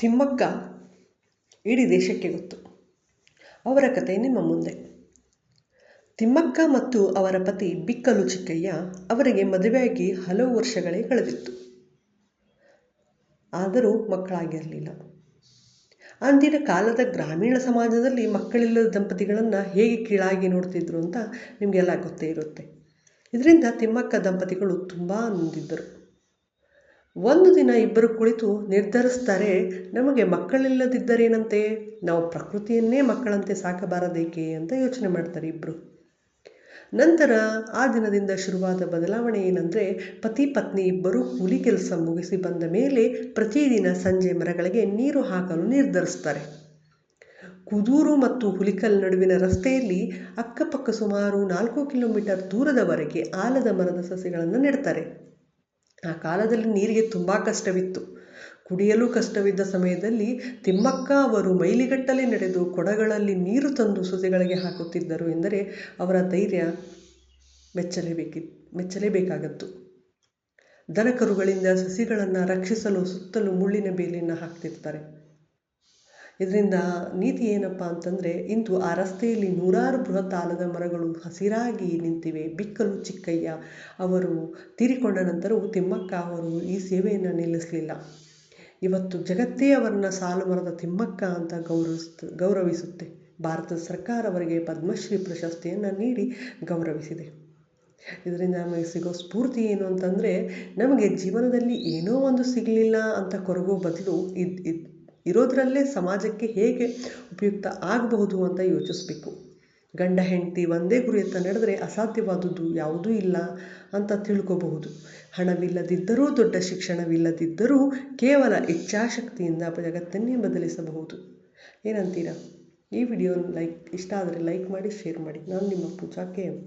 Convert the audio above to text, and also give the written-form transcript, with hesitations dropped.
ತಿಮ್ಮಕ್ಕ ಇಡೀ ದೇಶಕ್ಕೆ ಗೊತ್ತು. ಅವರ ಕತೆ ನಿಮ್ಮ ಮುಂದೆ. ತಿಮ್ಮಕ್ಕ ಮತ್ತು ಅವರ ಪತಿ ಬಿಕ್ಕಲು ಚಿಕ್ಕಯ್ಯ ಅವರಿಗೆ ಮದುವೆಯಾಗಿ ಹಲವು ವರ್ಷಗಳೇ ಕಳೆದಿತ್ತು. ಆದರೂ ಮಕ್ಕಳಾಗಿರಲಿಲ್ಲ. ಅಂದಿನ ಕಾಲದ ಗ್ರಾಮೀಣ ಸಮಾಜದಲ್ಲಿ ಮಕ್ಕಳಿಲ್ಲದ ದಂಪತಿಗಳನ್ನು ಹೇಗೆ ಕೀಳಾಗಿ ನೋಡ್ತಿದ್ರು ಅಂತ ನಿಮಗೆಲ್ಲ ಗೊತ್ತೇ ಇರುತ್ತೆ. ಇದರಿಂದ ತಿಮ್ಮಕ್ಕ ದಂಪತಿಗಳು ತುಂಬ ನೊಂದಿದ್ದರು. ಒಂದು ದಿನ ಇಬ್ಬರು ಕುಳಿತು ನಿರ್ಧರಿಸ್ತಾರೆ, ನಮಗೆ ಮಕ್ಕಳಿಲ್ಲದಿದ್ದರೇನಂತೆ, ನಾವು ಪ್ರಕೃತಿಯನ್ನೇ ಮಕ್ಕಳಂತೆ ಸಾಕಬಾರದೇಕೆ ಅಂತ ಯೋಚನೆ ಮಾಡ್ತಾರೆ ಇಬ್ಬರು. ನಂತರ ಆ ದಿನದಿಂದ ಶುರುವಾದ ಬದಲಾವಣೆ ಏನಂದರೆ, ಪತಿ ಪತ್ನಿ ಇಬ್ಬರೂ ಕೂಲಿ ಕೆಲಸ ಮುಗಿಸಿ ಬಂದ ಮೇಲೆ ಪ್ರತಿದಿನ ಸಂಜೆ ಮರಗಳಿಗೆ ನೀರು ಹಾಕಲು ನಿರ್ಧರಿಸ್ತಾರೆ. ಕುದೂರು ಮತ್ತು ಹುಲಿಕಲ್ ನಡುವಿನ ರಸ್ತೆಯಲ್ಲಿ ಅಕ್ಕಪಕ್ಕ ಸುಮಾರು 4 ಕಿಲೋಮೀಟರ್ ದೂರದವರೆಗೆ ಆಲದ ಮರದ ಸಸಿಗಳನ್ನು ನೆಡ್ತಾರೆ. ಆ ಕಾಲದಲ್ಲಿ ನೀರಿಗೆ ತುಂಬ ಕಷ್ಟವಿತ್ತು. ಕುಡಿಯಲು ಕಷ್ಟವಿದ್ದ ಸಮಯದಲ್ಲಿ ತಿಮ್ಮಕ್ಕ ಅವರು ಮೈಲಿಗಟ್ಟಲೆ ನಡೆದು ಕೊಡಗಳಲ್ಲಿ ನೀರು ತಂದು ಸಸಿಗಳಿಗೆ ಹಾಕುತ್ತಿದ್ದರು ಎಂದರೆ ಅವರ ಧೈರ್ಯ ಮೆಚ್ಚಲೇಬೇಕಾಗದ್ದು. ದನಕರುಗಳಿಂದ ಸಸಿಗಳನ್ನು ರಕ್ಷಿಸಲು ಸುತ್ತಲೂ ಮುಳ್ಳಿನ ಬೇಲಿಯನ್ನು ಹಾಕ್ತಿರ್ತಾರೆ. ಇದರಿಂದ ನೀತಿ ಏನಪ್ಪ ಅಂತಂದರೆ, ಇಂದು ಆ ರಸ್ತೆಯಲ್ಲಿ ನೂರಾರು ಬೃಹತ್ ಆಲದ ಮರಗಳು ಹಸಿರಾಗಿ ನಿಂತಿವೆ. ಬಿಕ್ಕಲು ಚಿಕ್ಕಯ್ಯ ಅವರು ತೀರಿಕೊಂಡ ನಂತರವೂ ತಿಮ್ಮಕ್ಕ ಅವರು ಈ ಸೇವೆಯನ್ನು ನಿಲ್ಲಿಸಲಿಲ್ಲ. ಇವತ್ತು ಜಗತ್ತೇ ಅವರನ್ನು ಸಾಲು ಮರದ ತಿಮ್ಮಕ್ಕ ಅಂತ ಗೌರವಿಸುತ್ತೆ. ಭಾರತ ಸರ್ಕಾರ ಅವರಿಗೆ ಪದ್ಮಶ್ರೀ ಪ್ರಶಸ್ತಿಯನ್ನು ನೀಡಿ ಗೌರವಿಸಿದೆ. ಇದರಿಂದ ನಮಗೆ ಸಿಗೋ ಸ್ಫೂರ್ತಿ ಏನು ಅಂತಂದರೆ, ನಮಗೆ ಜೀವನದಲ್ಲಿ ಏನೋ ಒಂದು ಸಿಗಲಿಲ್ಲ ಅಂತ ಕೊರಗೋ ಬದಲು ಇರೋದ್ರಲ್ಲೇ ಸಮಾಜಕ್ಕೆ ಹೇಗೆ ಉಪಯುಕ್ತ ಆಗಬಹುದು ಅಂತ ಯೋಚಿಸಬೇಕು. ಗಂಡ ಹೆಂಡತಿ ಒಂದೇ ಗುರಿಯತ್ತ ನಡೆದರೆ ಅಸಾಧ್ಯವಾದುದು ಯಾವುದೂ ಇಲ್ಲ ಅಂತ ತಿಳ್ಕೋಬಹುದು. ಹಣವಿಲ್ಲದಿದ್ದರೂ, ದೊಡ್ಡ ಶಿಕ್ಷಣವಿಲ್ಲದಿದ್ದರೂ ಕೇವಲ ಇಚ್ಛಾಶಕ್ತಿಯಿಂದ ಜಗತ್ತನ್ನೇ ಬದಲಿಸಬಹುದು. ಏನಂತೀರಾ? ಈ ವಿಡಿಯೋ ಇಷ್ಟ ಆದರೆ ಲೈಕ್ ಮಾಡಿ, ಶೇರ್ ಮಾಡಿ. ನಾನು ನಿಮ್ಮ ಪೂಜಾ KM.